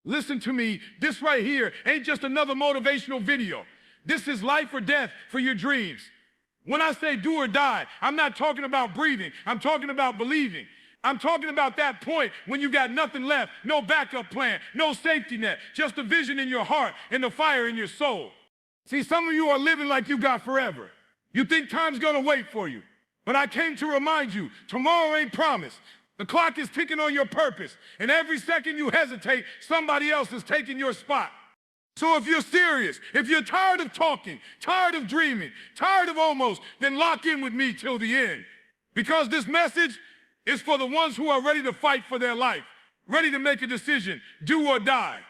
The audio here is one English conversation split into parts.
Listen to me, this right here ain't just another motivational video. This is life or death for your dreams. When I say do or die, I'm not talking about breathing. I'm talking about believing. I'm talking about that point when you got nothing left, no backup plan, no safety net, just a vision in your heart and the fire in your soul. See, some of you are living like you got forever. You think time's gonna wait for you. But I came to remind you, tomorrow ain't promised. The clock is ticking on your purpose, and every second you hesitate, somebody else is taking your spot. So if you're serious, if you're tired of talking, tired of dreaming, tired of almost, then lock in with me till the end. Because this message is for the ones who are ready to fight for their life, ready to make a decision, do or die.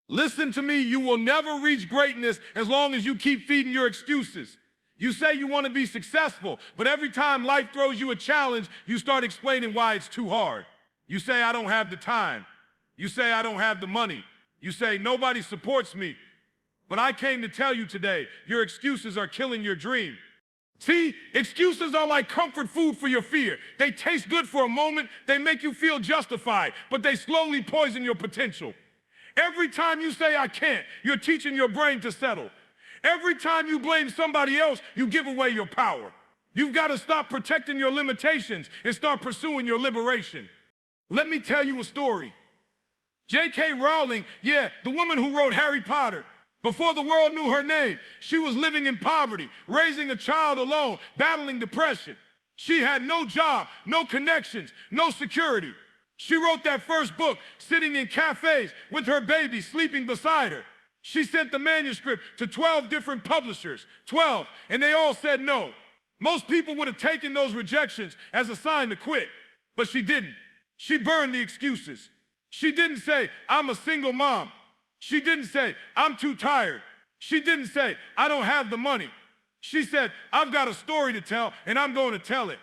Listen to me, you will never reach greatness as long as you keep feeding your excuses. You say you want to be successful, but every time life throws you a challenge, you start explaining why it's too hard. You say, I don't have the time. You say, I don't have the money. You say, nobody supports me. But I came to tell you today, your excuses are killing your dream. See, excuses are like comfort food for your fear. They taste good for a moment, they make you feel justified, but they slowly poison your potential. Every time you say, I can't, you're teaching your brain to settle. Every time you blame somebody else, you give away your power. You've got to stop protecting your limitations and start pursuing your liberation. Let me tell you a story. J.K. Rowling, the woman who wrote Harry Potter, before the world knew her name, she was living in poverty, raising a child alone, battling depression. She had no job, no connections, no security. She wrote that first book sitting in cafes with her baby sleeping beside her. She sent the manuscript to 12 different publishers, 12, and they all said no. Most people would have taken those rejections as a sign to quit, but she didn't. She burned the excuses. She didn't say, I'm a single mom. She didn't say, I'm too tired. She didn't say, I don't have the money. She said, I've got a story to tell, and I'm going to tell it.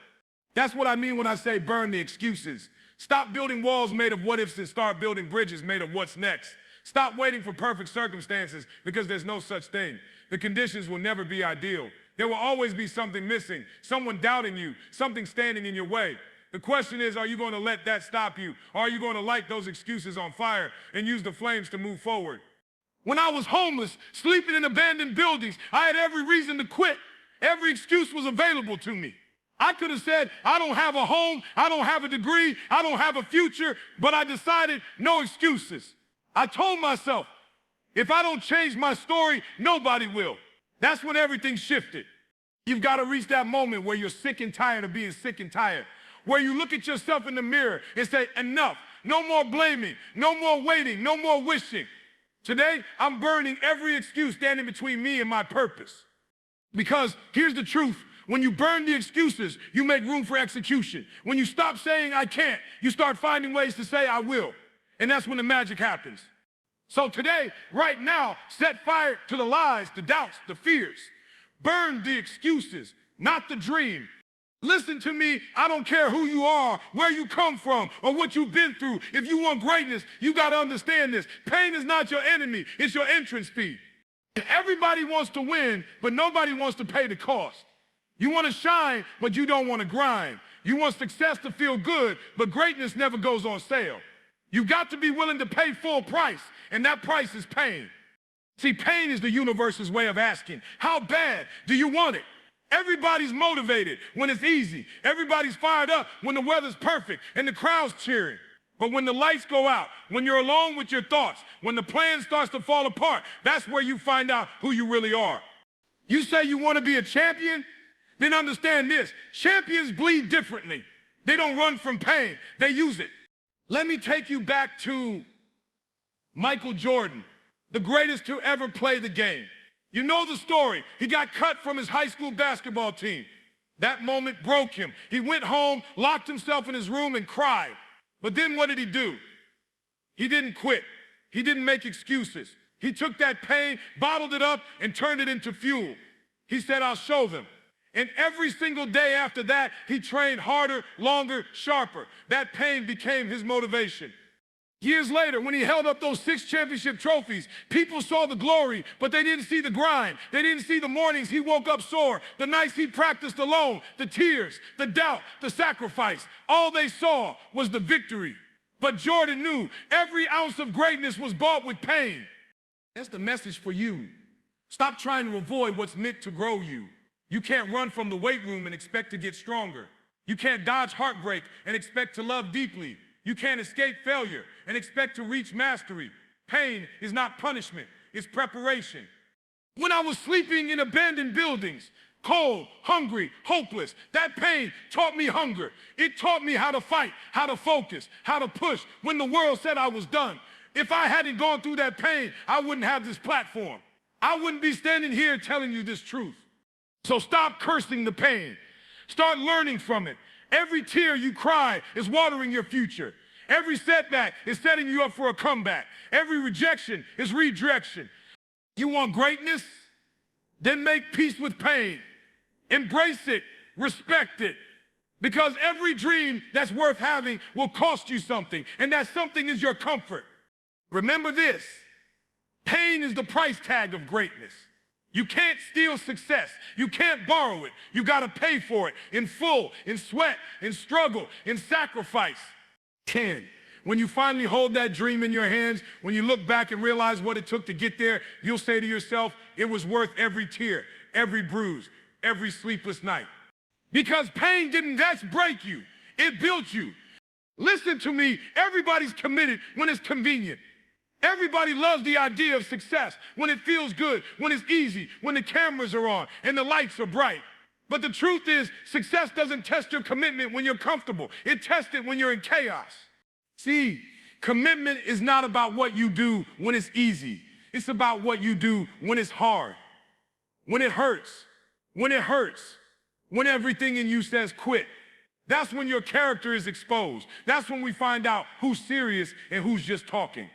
That's what I mean when I say burn the excuses. Stop building walls made of what ifs and start building bridges made of what's next. Stop waiting for perfect circumstances because there's no such thing. The conditions will never be ideal. There will always be something missing, someone doubting you, something standing in your way. The question is, are you going to let that stop you? Or are you going to light those excuses on fire and use the flames to move forward? When I was homeless, sleeping in abandoned buildings, I had every reason to quit. Every excuse was available to me. I could have said, I don't have a home, I don't have a degree, I don't have a future, but I decided no excuses. I told myself, if I don't change my story, nobody will. That's when everything shifted. You've got to reach that moment where you're sick and tired of being sick and tired, where you look at yourself in the mirror and say, enough, no more blaming, no more waiting, no more wishing. Today, I'm burning every excuse standing between me and my purpose. Because here's the truth. When you burn the excuses, you make room for execution. When you stop saying I can't, you start finding ways to say I will. And that's when the magic happens. So today, right now, set fire to the lies, the doubts, the fears. Burn the excuses, not the dream. Listen to me, I don't care who you are, where you come from, or what you've been through. If you want greatness, you got to understand this. Pain is not your enemy, it's your entrance fee. Everybody wants to win, but nobody wants to pay the cost. You want to shine, but you don't want to grind. You want success to feel good, but greatness never goes on sale. You've got to be willing to pay full price, and that price is pain. See, pain is the universe's way of asking, how bad do you want it? Everybody's motivated when it's easy. Everybody's fired up when the weather's perfect and the crowd's cheering. But when the lights go out, when you're alone with your thoughts, when the plan starts to fall apart, that's where you find out who you really are. You say you want to be a champion? Then understand this, champions bleed differently. They don't run from pain, they use it. Let me take you back to Michael Jordan, the greatest to ever play the game. You know the story. He got cut from his high school basketball team. That moment broke him. He went home, locked himself in his room and cried. But then what did he do? He didn't quit. He didn't make excuses. He took that pain, bottled it up, and turned it into fuel. He said, I'll show them. And every single day after that, he trained harder, longer, sharper. That pain became his motivation. Years later, when he held up those 6 championship trophies, people saw the glory, but they didn't see the grind. They didn't see the mornings he woke up sore, the nights he practiced alone, the tears, the doubt, the sacrifice. All they saw was the victory. But Jordan knew every ounce of greatness was bought with pain. That's the message for you. Stop trying to avoid what's meant to grow you. You can't run from the weight room and expect to get stronger. You can't dodge heartbreak and expect to love deeply. You can't escape failure and expect to reach mastery. Pain is not punishment, it's preparation. When I was sleeping in abandoned buildings, cold, hungry, hopeless, that pain taught me hunger. It taught me how to fight, how to focus, how to push when the world said I was done. If I hadn't gone through that pain, I wouldn't have this platform. I wouldn't be standing here telling you this truth. So stop cursing the pain. Start learning from it. Every tear you cry is watering your future. Every setback is setting you up for a comeback. Every rejection is redirection. You want greatness? Then make peace with pain. Embrace it, respect it. Because every dream that's worth having will cost you something, and that something is your comfort. Remember this, pain is the price tag of greatness. You can't steal success. You can't borrow it. You gotta pay for it in full, in sweat, in struggle, in sacrifice. 10. When you finally hold that dream in your hands, when you look back and realize what it took to get there, you'll say to yourself, it was worth every tear, every bruise, every sleepless night. Because pain didn't just break you, it built you. Listen to me, everybody's committed when it's convenient. Everybody loves the idea of success when it feels good, when it's easy, when the cameras are on and the lights are bright. But the truth is, success doesn't test your commitment when you're comfortable. It tests it when you're in chaos. See, commitment is not about what you do when it's easy. It's about what you do when it's hard, when it hurts, when everything in you says quit. That's when your character is exposed. That's when we find out who's serious and who's just talking.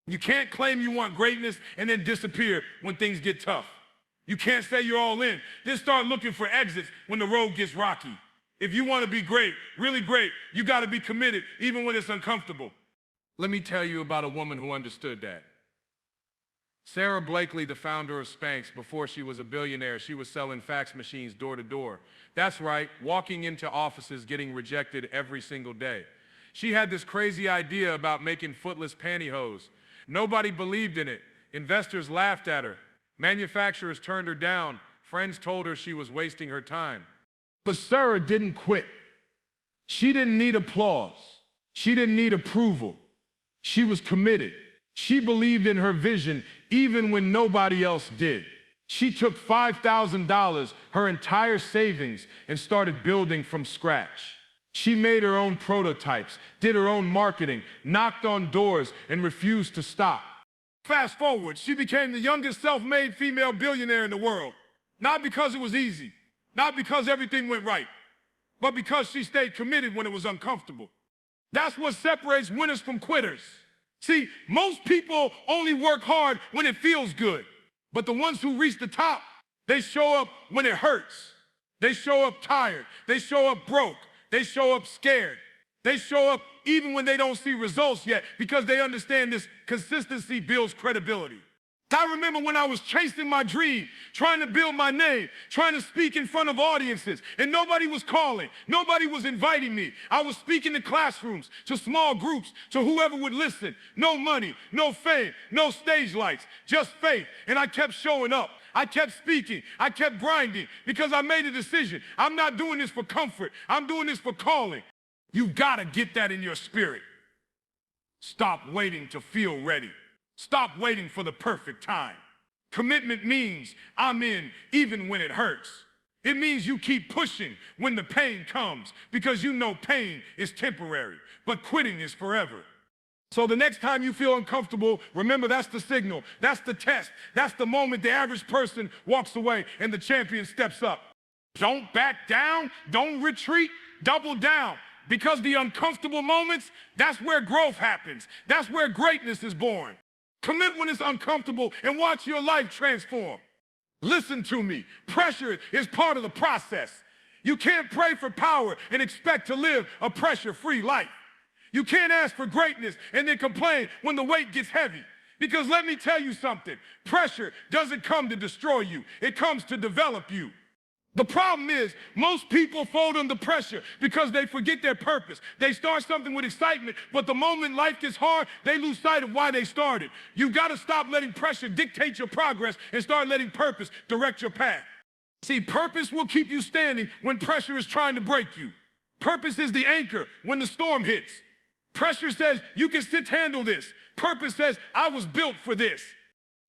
You can't claim you want greatness and then disappear when things get tough. You can't say you're all in, then start looking for exits when the road gets rocky. If you want to be great, really great, you got to be committed even when it's uncomfortable. Let me tell you about a woman who understood that. Sarah Blakely, the founder of Spanx, before she was a billionaire, she was selling fax machines door to door. That's right, walking into offices getting rejected every single day. She had this crazy idea about making footless pantyhose. Nobody believed in it. Investors laughed at her. Manufacturers turned her down. Friends told her she was wasting her time. But Sarah didn't quit. She didn't need applause. She didn't need approval. She was committed. She believed in her vision even when nobody else did. She took $5,000, her entire savings, and started building from scratch. She made her own prototypes, did her own marketing, knocked on doors, and refused to stop. Fast forward, she became the youngest self-made female billionaire in the world. Not because it was easy, not because everything went right, but because she stayed committed when it was uncomfortable. That's what separates winners from quitters. See, most people only work hard when it feels good, but the ones who reach the top, they show up when it hurts. They show up tired. They show up broke. They show up scared. They show up even when they don't see results yet because they understand this consistency builds credibility. I remember when I was chasing my dream, trying to build my name, trying to speak in front of audiences, and nobody was calling, nobody was inviting me. I was speaking to classrooms, to small groups, to whoever would listen. No money, no fame, no stage lights, just faith. And I kept showing up. I kept speaking. I kept grinding because I made a decision. I'm not doing this for comfort. I'm doing this for calling. You've got to get that in your spirit. Stop waiting to feel ready. Stop waiting for the perfect time. Commitment means I'm in even when it hurts. It means you keep pushing when the pain comes because you know pain is temporary, but quitting is forever. So the next time you feel uncomfortable, remember that's the signal, that's the test, that's the moment the average person walks away and the champion steps up. Don't back down, don't retreat, double down. Because the uncomfortable moments, that's where growth happens. That's where greatness is born. Commit when it's uncomfortable and watch your life transform. Listen to me. Pressure is part of the process. You can't pray for power and expect to live a pressure-free life. You can't ask for greatness and then complain when the weight gets heavy. Because let me tell you something. Pressure doesn't come to destroy you. It comes to develop you. The problem is most people fold under pressure because they forget their purpose. They start something with excitement, but the moment life gets hard, they lose sight of why they started. You've got to stop letting pressure dictate your progress and start letting purpose direct your path. See, purpose will keep you standing when pressure is trying to break you. Purpose is the anchor when the storm hits. Pressure says, you can handle this. Purpose says, I was built for this.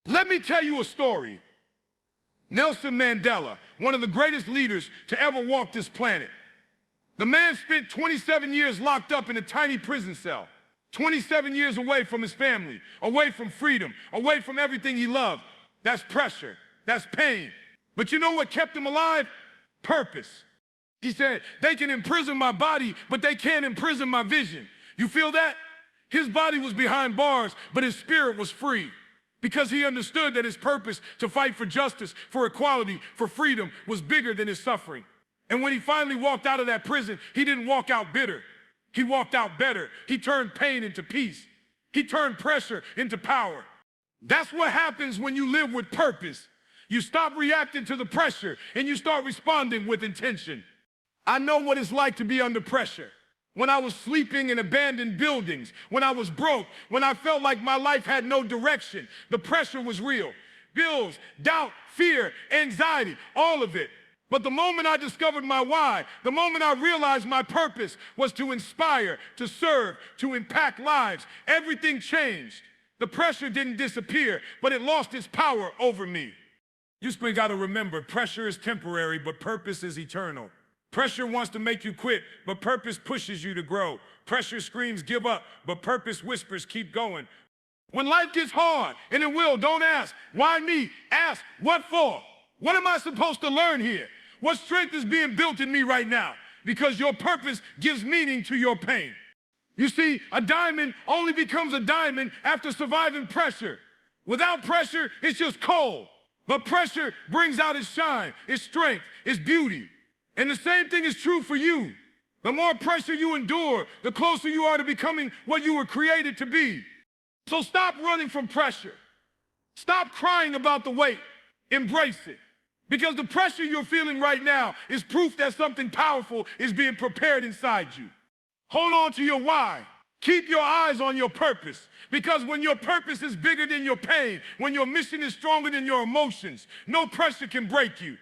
Let me tell you a story. Nelson Mandela, one of the greatest leaders to ever walk this planet. The man spent 27 years locked up in a tiny prison cell, 27 years away from his family, away from freedom, away from everything he loved. That's pressure, that's pain. But you know what kept him alive? Purpose. He said, they can imprison my body, but they can't imprison my vision. You feel that? His body was behind bars, but his spirit was free. Because he understood that his purpose to fight for justice, for equality, for freedom was bigger than his suffering. And when he finally walked out of that prison, he didn't walk out bitter. He walked out better. He turned pain into peace. He turned pressure into power. That's what happens when you live with purpose. You stop reacting to the pressure and you start responding with intention. I know what it's like to be under pressure. When I was sleeping in abandoned buildings, when I was broke, when I felt like my life had no direction, the pressure was real. Bills, doubt, fear, anxiety, all of it. But the moment I discovered my why, the moment I realized my purpose was to inspire, to serve, to impact lives, everything changed. The pressure didn't disappear, but it lost its power over me. You still got to remember, pressure is temporary, but purpose is eternal. Pressure wants to make you quit, but purpose pushes you to grow. Pressure screams, give up, but purpose whispers, keep going. When life gets hard, and it will, don't ask, why me? Ask, what for? What am I supposed to learn here? What strength is being built in me right now? Because your purpose gives meaning to your pain. You see, a diamond only becomes a diamond after surviving pressure. Without pressure, it's just coal. But pressure brings out its shine, its strength, its beauty. And the same thing is true for you. The more pressure you endure, the closer you are to becoming what you were created to be. So stop running from pressure. Stop crying about the weight. Embrace it. Because the pressure you're feeling right now is proof that something powerful is being prepared inside you. Hold on to your why. Keep your eyes on your purpose. Because when your purpose is bigger than your pain, when your mission is stronger than your emotions, no pressure can break you.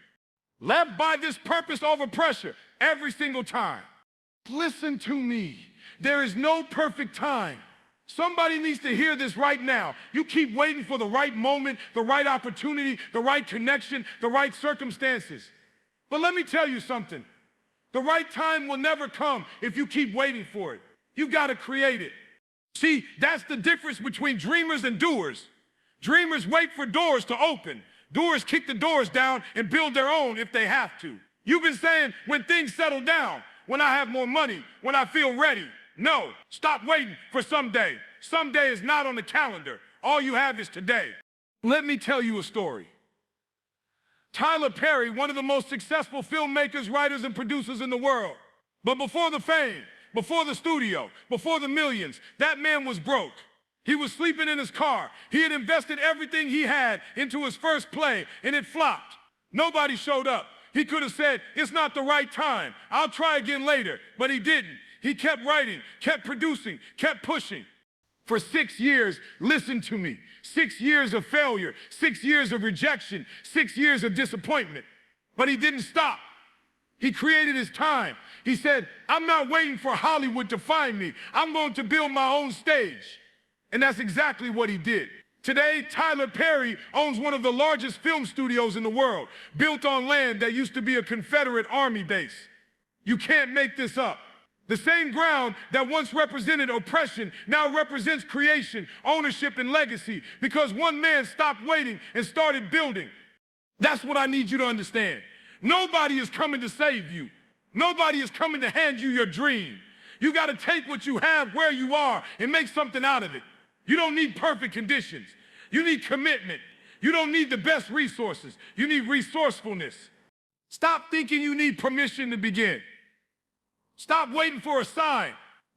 Live by this purpose over pressure every single time. Listen to me. There is no perfect time. Somebody needs to hear this right now. You keep waiting for the right moment, the right opportunity, the right connection, the right circumstances. But let me tell you something. The right time will never come if you keep waiting for it. You've got to create it. See, that's the difference between dreamers and doers. Dreamers wait for doors to open. Doers kick the doors down and build their own if they have to. You've been saying, when things settle down, when I have more money, when I feel ready. No, stop waiting for someday. Someday is not on the calendar. All you have is today. Let me tell you a story. Tyler Perry, one of the most successful filmmakers, writers, and producers in the world. But before the fame, before the studio, before the millions, that man was broke. He was sleeping in his car. He had invested everything he had into his first play, and it flopped. Nobody showed up. He could have said, it's not the right time. I'll try again later. But he didn't. He kept writing, kept producing, kept pushing. For 6 years, listen to me, 6 years of failure, 6 years of rejection, 6 years of disappointment. But he didn't stop. He created his time. He said, I'm not waiting for Hollywood to find me. I'm going to build my own stage. And that's exactly what he did. Today, Tyler Perry owns one of the largest film studios in the world, built on land that used to be a Confederate army base. You can't make this up. The same ground that once represented oppression now represents creation, ownership, and legacy because one man stopped waiting and started building. That's what I need you to understand. Nobody is coming to save you. Nobody is coming to hand you your dream. You got to take what you have where you are and make something out of it. You don't need perfect conditions. You need commitment. You don't need the best resources. You need resourcefulness. Stop thinking you need permission to begin. Stop waiting for a sign.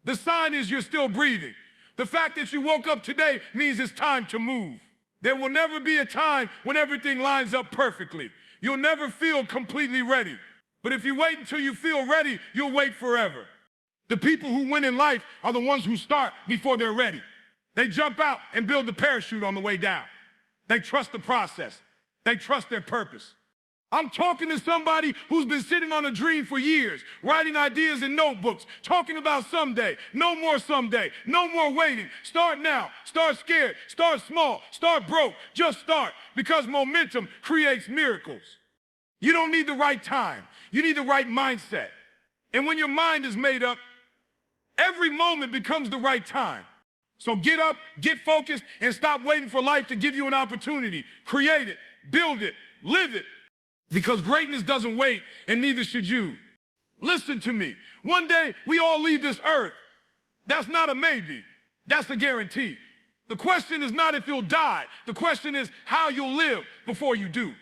The sign is you're still breathing. The fact that you woke up today means it's time to move. There will never be a time when everything lines up perfectly. You'll never feel completely ready. But if you wait until you feel ready, you'll wait forever. The people who win in life are the ones who start before they're ready. They jump out and build the parachute on the way down. They trust the process. They trust their purpose. I'm talking to somebody who's been sitting on a dream for years, writing ideas in notebooks, talking about someday, no more someday, no more waiting. Start now, start scared, start small, start broke, just start, because momentum creates miracles. You don't need the right time, you need the right mindset. And when your mind is made up, every moment becomes the right time. So get up, get focused, and stop waiting for life to give you an opportunity. Create it, build it, live it. Because greatness doesn't wait, and neither should you. Listen to me. One day, we all leave this earth. That's not a maybe. That's a guarantee. The question is not if you'll die. The question is how you'll live before you do.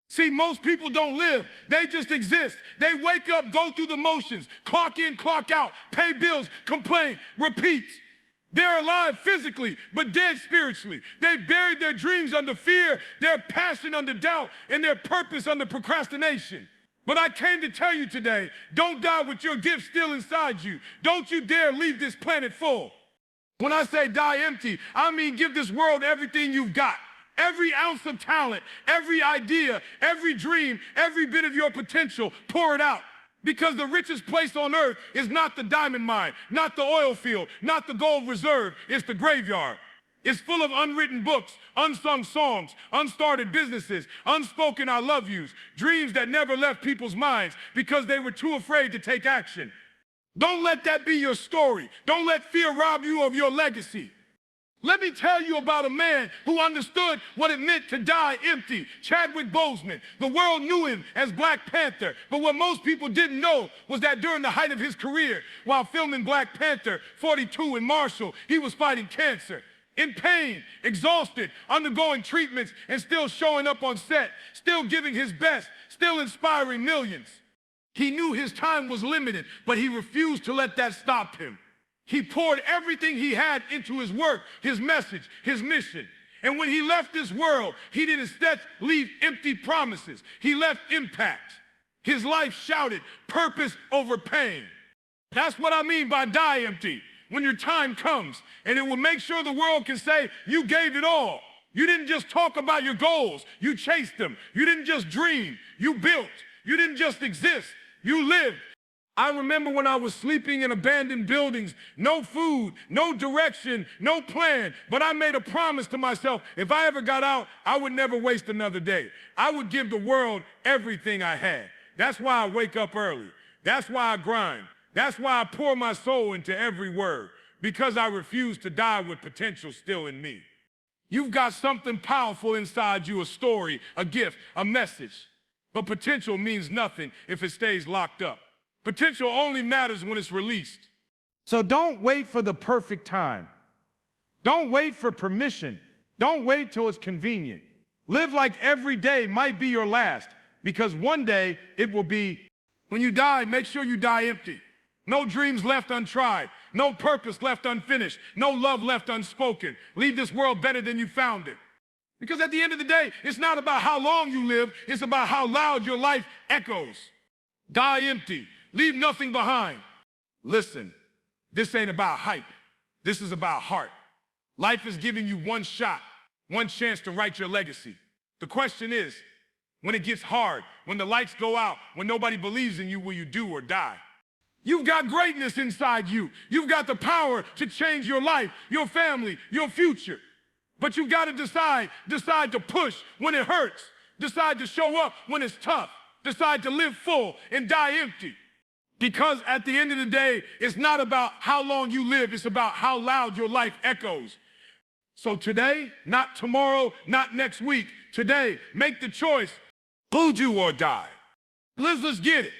See, most people don't live. They just exist. They wake up, go through the motions, clock in, clock out, pay bills, complain, repeat. They're alive physically, but dead spiritually. They buried their dreams under fear, their passion under doubt, and their purpose under procrastination. But I came to tell you today, don't die with your gift still inside you. Don't you dare leave this planet full. When I say die empty, I mean give this world everything you've got. Every ounce of talent, every idea, every dream, every bit of your potential, pour it out. Because the richest place on earth is not the diamond mine, not the oil field, not the gold reserve, it's the graveyard. It's full of unwritten books, unsung songs, unstarted businesses, unspoken I love yous, dreams that never left people's minds because they were too afraid to take action. Don't let that be your story. Don't let fear rob you of your legacy. Let me tell you about a man who understood what it meant to die empty, Chadwick Boseman. The world knew him as Black Panther, but what most people didn't know was that during the height of his career, while filming Black Panther 42 in Marshall, he was fighting cancer. In pain, exhausted, undergoing treatments, and still showing up on set, still giving his best, still inspiring millions. He knew his time was limited, but he refused to let that stop him. He poured everything he had into his work, his message, his mission. And when he left this world, he didn't instead leave empty promises. He left impact. His life shouted purpose over pain. That's what I mean by die empty. When your time comes, and it will make sure the world can say, you gave it all. You didn't just talk about your goals, you chased them. You didn't just dream, you built. You didn't just exist, you lived. I remember when I was sleeping in abandoned buildings, no food, no direction, no plan, but I made a promise to myself, if I ever got out, I would never waste another day. I would give the world everything I had. That's why I wake up early. That's why I grind. That's why I pour my soul into every word, because I refuse to die with potential still in me. You've got something powerful inside you, a story, a gift, a message. But potential means nothing if it stays locked up. Potential only matters when it's released. So don't wait for the perfect time. Don't wait for permission. Don't wait till it's convenient. Live like every day might be your last, because one day it will be. When you die, make sure you die empty. No dreams left untried. No purpose left unfinished. No love left unspoken. Leave this world better than you found it. Because at the end of the day, it's not about how long you live, it's about how loud your life echoes. Die empty. Leave nothing behind. Listen, this ain't about hype. This is about heart. Life is giving you one shot, one chance to write your legacy. The question is, when it gets hard, when the lights go out, when nobody believes in you, will you do or die? You've got greatness inside you. You've got the power to change your life, your family, your future. But you've got to decide to push when it hurts. Decide to show up when it's tough. Decide to live full and die empty. Because at the end of the day, it's not about how long you live, it's about how loud your life echoes. So today, not tomorrow, not next week, today, make the choice, do or die. Let's get it.